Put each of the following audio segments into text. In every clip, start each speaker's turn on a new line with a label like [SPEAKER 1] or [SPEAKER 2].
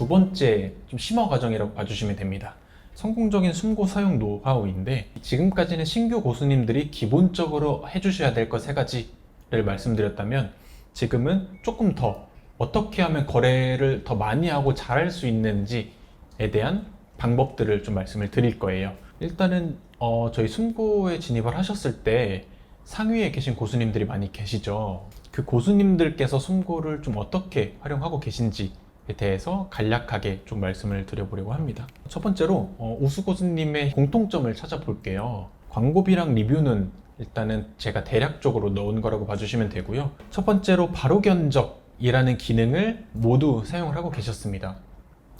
[SPEAKER 1] 두 번째 좀 심화 과정이라고 봐주시면 됩니다. 성공적인 숨고 사용 노하우인데, 지금까지는 신규 고수님들이 기본적으로 해주셔야 될 것 세 가지를 말씀드렸다면, 지금은 조금 더 어떻게 하면 거래를 더 많이 하고 잘할 수 있는지에 대한 방법들을 좀 말씀을 드릴 거예요. 일단은 저희 숨고에 진입을 하셨을 때 상위에 계신 고수님들이 많이 계시죠. 그 고수님들께서 숨고를 좀 어떻게 활용하고 계신지에 대해서 간략하게 좀 말씀을 드려보려고 합니다. 첫 번째로 우수 고수님의 공통점을 찾아볼게요. 광고비랑 리뷰는 일단은 제가 대략적으로 넣은 거라고 봐주시면 되고요. 첫 번째로 바로 견적이라는 기능을 모두 사용을 하고 계셨습니다.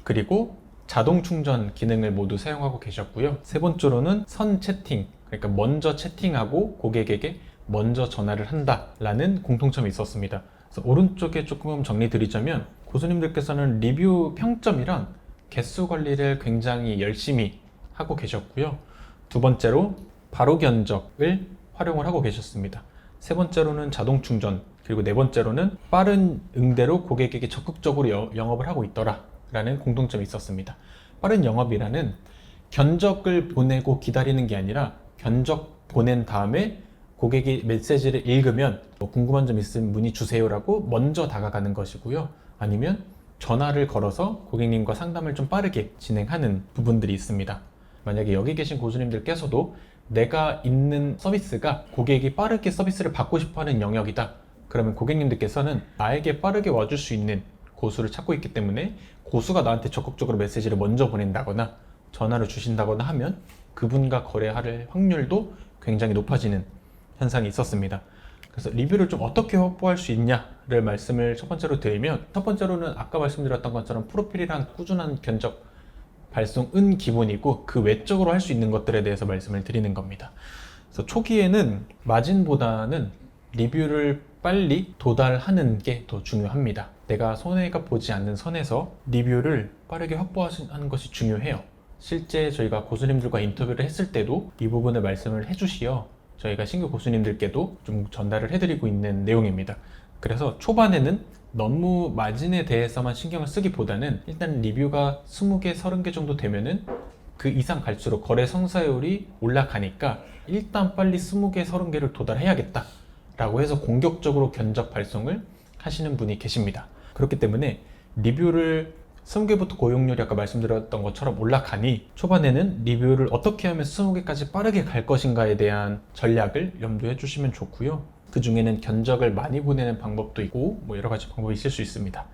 [SPEAKER 1] 그리고 자동 충전 기능을 모두 사용하고 계셨고요. 세 번째로는 선 채팅, 그러니까 먼저 채팅하고 고객에게 먼저 전화를 한다라는 공통점이 있었습니다. 그래서 오른쪽에 조금 정리 드리자면, 고수님들께서는 리뷰 평점이랑 개수 관리를 굉장히 열심히 하고 계셨고요. 두 번째로 바로 견적을 활용을 하고 계셨습니다. 세 번째로는 자동 충전, 그리고 네 번째로는 빠른 응대로 고객에게 적극적으로 영업을 하고 있더라 라는 공통점이 있었습니다. 빠른 영업이라는 견적을 보내고 기다리는 게 아니라, 견적 보낸 다음에 고객이 메시지를 읽으면 궁금한 점 있으면 문의 주세요 라고 먼저 다가가는 것이고요. 아니면 전화를 걸어서 고객님과 상담을 좀 빠르게 진행하는 부분들이 있습니다. 만약에 여기 계신 고수님들께서도 내가 있는 서비스가 고객이 빠르게 서비스를 받고 싶어하는 영역이다, 그러면 고객님들께서는 나에게 빠르게 와줄 수 있는 고수를 찾고 있기 때문에 고수가 나한테 적극적으로 메시지를 먼저 보낸다거나 전화를 주신다거나 하면 그분과 거래할 확률도 굉장히 높아지는 현상이 있었습니다. 그래서 리뷰를 좀 어떻게 확보할 수 있냐를 말씀을 첫 번째로 드리면, 첫 번째로는 아까 말씀드렸던 것처럼 프로필이랑 꾸준한 견적 발송은 기본이고, 그 외적으로 할 수 있는 것들에 대해서 말씀을 드리는 겁니다. 그래서 초기에는 마진보다는 리뷰를 빨리 도달하는 게 더 중요합니다. 내가 손해가 보지 않는 선에서 리뷰를 빠르게 확보하는 것이 중요해요. 실제 저희가 고수님들과 인터뷰를 했을 때도 이 부분을 말씀을 해주시어 저희가 신규 고수님들께도 좀 전달을 해드리고 있는 내용입니다. 그래서 초반에는 너무 마진에 대해서만 신경을 쓰기보다는, 일단 리뷰가 20개, 30개 정도 되면은 그 이상 갈수록 거래 성사율이 올라가니까 일단 빨리 20개, 30개를 도달해야겠다 라고 해서 공격적으로 견적 발송을 하시는 분이 계십니다. 그렇기 때문에 리뷰를 20개부터 고용률이 아까 말씀드렸던 것처럼 올라가니, 초반에는 리뷰를 어떻게 하면 20개까지 빠르게 갈 것인가에 대한 전략을 염두해 주시면 좋고요. 그 중에는 견적을 많이 보내는 방법도 있고 여러 가지 방법이 있을 수 있습니다.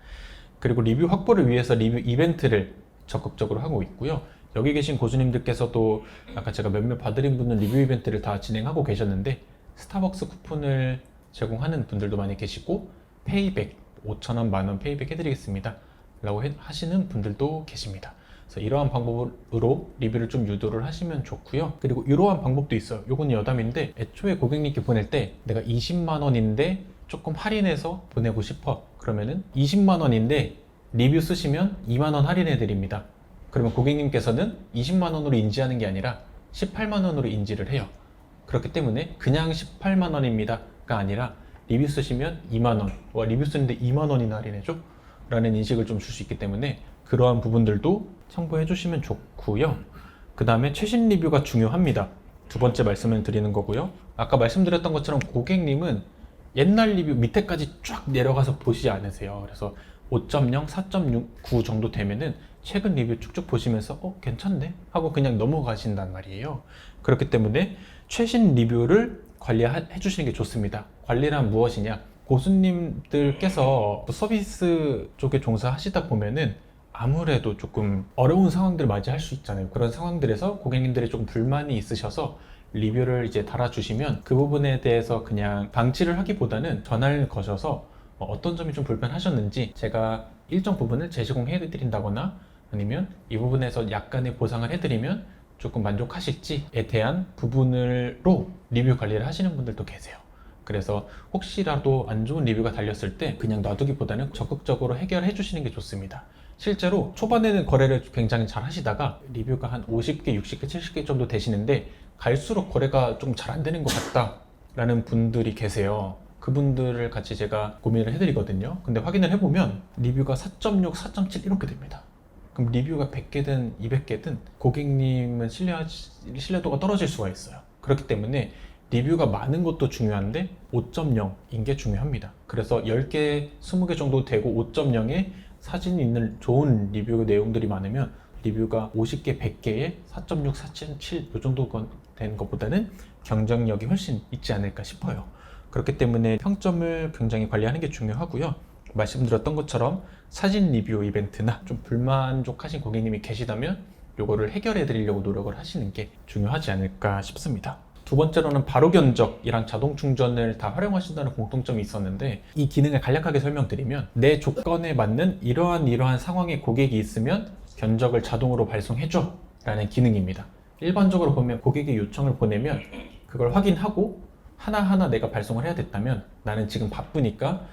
[SPEAKER 1] 그리고 리뷰 확보를 위해서 리뷰 이벤트를 적극적으로 하고 있고요. 여기 계신 고수님들께서도 아까 제가 몇몇 봐드린 분은 리뷰 이벤트를 다 진행하고 계셨는데, 스타벅스 쿠폰을 제공하는 분들도 많이 계시고, 페이백 5,000원, 만원 페이백 해드리겠습니다 라고 하시는 분들도 계십니다. 그래서 이러한 방법으로 리뷰를 좀 유도를 하시면 좋고요. 그리고 이러한 방법도 있어요. 요건 여담인데, 애초에 고객님께 보낼 때 내가 20만 원인데 조금 할인해서 보내고 싶어, 그러면은 20만 원인데 리뷰 쓰시면 2만 원 할인해 드립니다. 그러면 고객님께서는 20만 원으로 인지하는 게 아니라 18만 원으로 인지를 해요. 그렇기 때문에 그냥 18만 원입니다가 아니라 리뷰 쓰시면 2만 원, 와 리뷰 쓰는데 2만 원이나 할인해줘? 라는 인식을 좀 줄 수 있기 때문에 그러한 부분들도 참고해 주시면 좋고요. 그 다음에 최신 리뷰가 중요합니다. 두 번째 말씀을 드리는 거고요. 아까 말씀드렸던 것처럼 고객님은 옛날 리뷰 밑에까지 쫙 내려가서 보시지 않으세요. 그래서 5.0, 4.9 정도 되면은 최근 리뷰 쭉쭉 보시면서 괜찮네? 하고 그냥 넘어가신단 말이에요. 그렇기 때문에 최신 리뷰를 관리해 주시는 게 좋습니다. 관리란 무엇이냐? 고수님들께서 서비스 쪽에 종사하시다 보면은 아무래도 조금 어려운 상황들을 맞이할 수 있잖아요. 그런 상황들에서 고객님들이 조금 불만이 있으셔서 리뷰를 이제 달아주시면 그 부분에 대해서 그냥 방치를 하기보다는 전화를 거셔서 어떤 점이 좀 불편하셨는지 제가 일정 부분을 재제공해 드린다거나, 아니면 이 부분에서 약간의 보상을 해드리면 조금 만족하실지에 대한 부분으로 리뷰 관리를 하시는 분들도 계세요. 그래서 혹시라도 안 좋은 리뷰가 달렸을 때 그냥 놔두기보다는 적극적으로 해결해 주시는 게 좋습니다. 실제로 초반에는 거래를 굉장히 잘 하시다가 리뷰가 한 50개, 60개, 70개 정도 되시는데 갈수록 거래가 좀 잘 안 되는 것 같다 라는 분들이 계세요. 그분들을 같이 제가 고민을 해드리거든요. 근데 확인을 해보면 리뷰가 4.6, 4.7 이렇게 됩니다. 그럼 리뷰가 100개든 200개든 고객님은 신뢰도가 떨어질 수가 있어요. 그렇기 때문에 리뷰가 많은 것도 중요한데 5.0인 게 중요합니다. 그래서 10개, 20개 정도 되고 5.0에 사진이 있는 좋은 리뷰 내용들이 많으면 리뷰가 50개, 100개에 4.6, 4.7 이 정도 된 것보다는 경쟁력이 훨씬 있지 않을까 싶어요. 그렇기 때문에 평점을 굉장히 관리하는 게 중요하고요. 말씀드렸던 것처럼 사진 리뷰 이벤트나 좀 불만족하신 고객님이 계시다면 요거를 해결해 드리려고 노력을 하시는 게 중요하지 않을까 싶습니다. 두 번째로는 바로 견적이랑 자동 충전을 다 활용하신다는 공통점이 있었는데, 이 기능을 간략하게 설명드리면 내 조건에 맞는 이러한 상황의 고객이 있으면 견적을 자동으로 발송해줘 라는 기능입니다. 일반적으로 보면 고객이 요청을 보내면 그걸 확인하고 하나하나 내가 발송을 해야 됐다면, 나는 지금 바쁘니까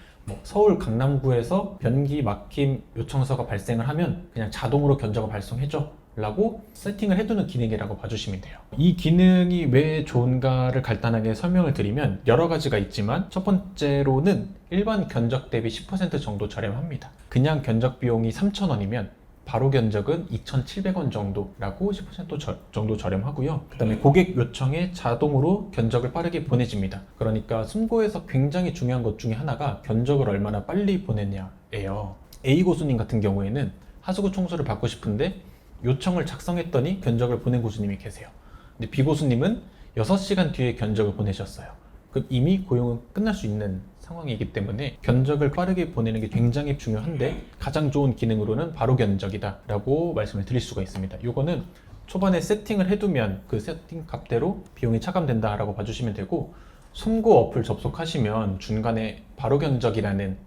[SPEAKER 1] 서울 강남구에서 변기 막힘 요청서가 발생을 하면 그냥 자동으로 견적을 발송해줘 라고 세팅을 해두는 기능이라고 봐주시면 돼요. 이 기능이 왜 좋은가를 간단하게 설명을 드리면 여러 가지가 있지만, 첫 번째로는 일반 견적 대비 10% 정도 저렴합니다. 그냥 견적 비용이 3,000원이면 바로 견적은 2,700원 정도라고 10% 정도 저렴하고요. 그 다음에 고객 요청에 자동으로 견적을 빠르게 보내집니다. 그러니까 숨고에서 굉장히 중요한 것 중에 하나가 견적을 얼마나 빨리 보내냐예요. A 고수님 같은 경우에는 하수구 청소를 받고 싶은데 요청을 작성했더니 견적을 보낸 고수님이 계세요. 근데 B 고수님은 6시간 뒤에 견적을 보내셨어요. 그럼 이미 고용은 끝날 수 있는 상황이기 때문에 견적을 빠르게 보내는 게 굉장히 중요한데, 가장 좋은 기능으로는 바로 견적이다 라고 말씀을 드릴 수가 있습니다. 이거는 초반에 세팅을 해두면 그 세팅 값대로 비용이 차감된다 라고 봐주시면 되고, 숨고 어플 접속하시면 중간에 바로 견적이라는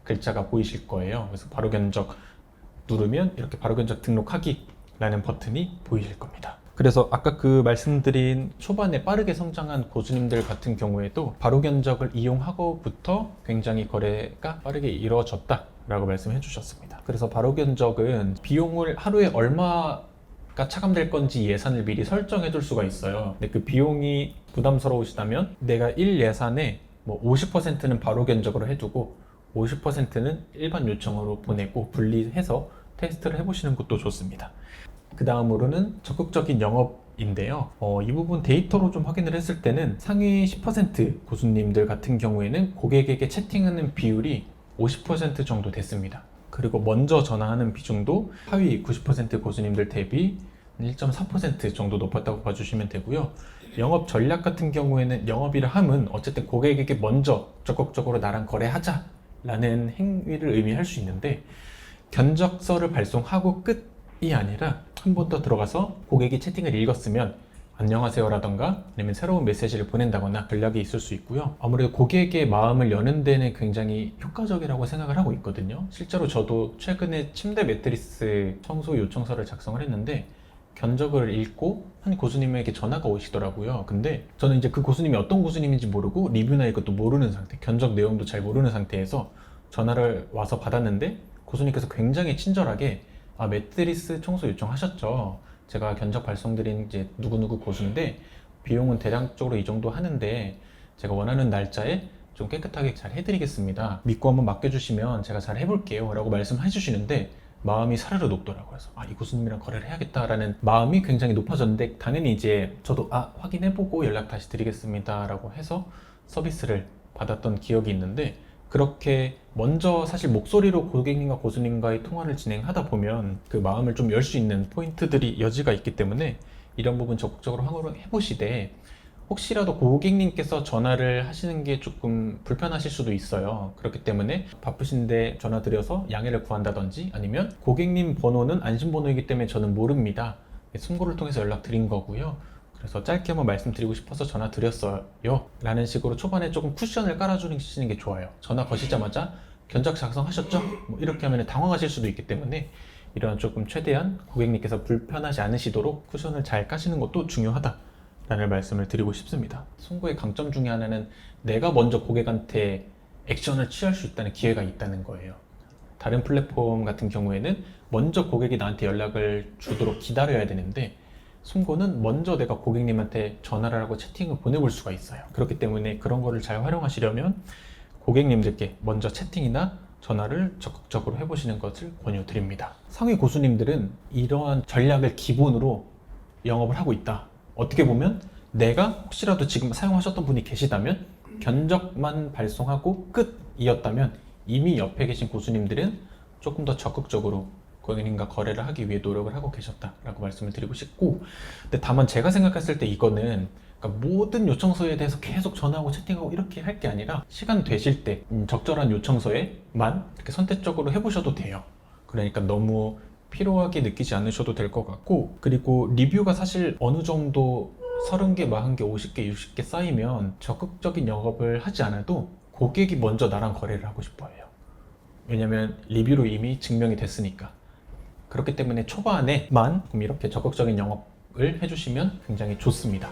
[SPEAKER 1] 글자가 보이실 거예요. 그래서 바로 견적 누르면 이렇게 바로 견적 등록하기 라는 버튼이 보이실 겁니다. 그래서 아까 그 말씀드린 초반에 빠르게 성장한 고수님들 같은 경우에도 바로 견적을 이용하고부터 굉장히 거래가 빠르게 이루어졌다 라고 말씀해 주셨습니다. 그래서 바로 견적은 비용을 하루에 얼마가 차감될 건지 예산을 미리 설정해 둘 수가 있어요. 근데 그 비용이 부담스러우시다면 내가 1 예산에 50%는 바로 견적으로 해두고 50%는 일반 요청으로 보내고 분리해서 테스트를 해보시는 것도 좋습니다. 그 다음으로는 적극적인 영업인데요. 이 부분 데이터로 좀 확인을 했을 때는 상위 10% 고수님들 같은 경우에는 고객에게 채팅하는 비율이 50% 정도 됐습니다. 그리고 먼저 전화하는 비중도 하위 90% 고수님들 대비 1.4% 정도 높았다고 봐주시면 되고요. 영업 전략 같은 경우에는 영업이라 함은 어쨌든 고객에게 먼저 적극적으로 나랑 거래하자 라는 행위를 의미할 수 있는데, 견적서를 발송하고 끝이 아니라 한 번 더 들어가서 고객이 채팅을 읽었으면 안녕하세요 라던가 아니면 새로운 메시지를 보낸다거나 전략이 있을 수 있고요. 아무래도 고객의 마음을 여는 데는 굉장히 효과적이라고 생각을 하고 있거든요. 실제로 저도 최근에 침대 매트리스 청소 요청서를 작성을 했는데 견적을 읽고 한 고수님에게 전화가 오시더라고요. 근데 저는 이제 그 고수님이 어떤 고수님인지 모르고 리뷰나 이것도 모르는 상태, 견적 내용도 잘 모르는 상태에서 전화를 와서 받았는데, 고수님께서 굉장히 친절하게 매트리스 청소 요청하셨죠. 제가 견적 발송드린 이제 누구누구 고수인데 비용은 대략적으로 이 정도 하는데 제가 원하는 날짜에 좀 깨끗하게 잘 해드리겠습니다. 믿고 한번 맡겨주시면 제가 잘 해볼게요 라고 말씀해 주시는데 마음이 사르르 녹더라고요. 그래서 이 고수님이랑 거래를 해야겠다라는 마음이 굉장히 높아졌는데, 당연히 이제 저도 확인해보고 연락 다시 드리겠습니다 라고 해서 서비스를 받았던 기억이 있는데, 그렇게 먼저 사실 목소리로 고객님과 고수님과의 통화를 진행하다 보면 그 마음을 좀 열 수 있는 포인트들이 여지가 있기 때문에 이런 부분 적극적으로 확인을 해보시되, 혹시라도 고객님께서 전화를 하시는 게 조금 불편하실 수도 있어요. 그렇기 때문에 바쁘신데 전화 드려서 양해를 구한다든지, 아니면 고객님 번호는 안심번호이기 때문에 저는 모릅니다, 숨고를 통해서 연락드린 거고요, 그래서 짧게 한번 말씀드리고 싶어서 전화 드렸어요 라는 식으로 초반에 조금 쿠션을 깔아주시는 게 좋아요. 전화 거시자마자 견적 작성하셨죠? 이렇게 하면 당황하실 수도 있기 때문에 이런 조금 최대한 고객님께서 불편하지 않으시도록 쿠션을 잘 까시는 것도 중요하다 라는 말씀을 드리고 싶습니다. 송고의 강점 중에 하나는 내가 먼저 고객한테 액션을 취할 수 있다는 기회가 있다는 거예요. 다른 플랫폼 같은 경우에는 먼저 고객이 나한테 연락을 주도록 기다려야 되는데, 숨고는 먼저 내가 고객님한테 전화를 하고 채팅을 보내볼 수가 있어요. 그렇기 때문에 그런 거를 잘 활용하시려면 고객님들께 먼저 채팅이나 전화를 적극적으로 해보시는 것을 권유드립니다. 상위 고수님들은 이러한 전략을 기본으로 영업을 하고 있다. 어떻게 보면 내가 혹시라도 지금 사용하셨던 분이 계시다면 견적만 발송하고 끝이었다면 이미 옆에 계신 고수님들은 조금 더 적극적으로 고객님과 거래를 하기 위해 노력을 하고 계셨다라고 말씀을 드리고 싶고, 근데 다만 제가 생각했을 때 이거는 그러니까 모든 요청서에 대해서 계속 전화하고 채팅하고 이렇게 할 게 아니라 시간 되실 때 적절한 요청서에만 이렇게 선택적으로 해보셔도 돼요. 그러니까 너무 피로하게 느끼지 않으셔도 될 것 같고, 그리고 리뷰가 사실 어느 정도 30개, 40개, 50개, 60개 쌓이면 적극적인 영업을 하지 않아도 고객이 먼저 나랑 거래를 하고 싶어 해요. 왜냐면 리뷰로 이미 증명이 됐으니까. 그렇기 때문에 초반에만 이렇게 적극적인 영업을 해주시면 굉장히 좋습니다.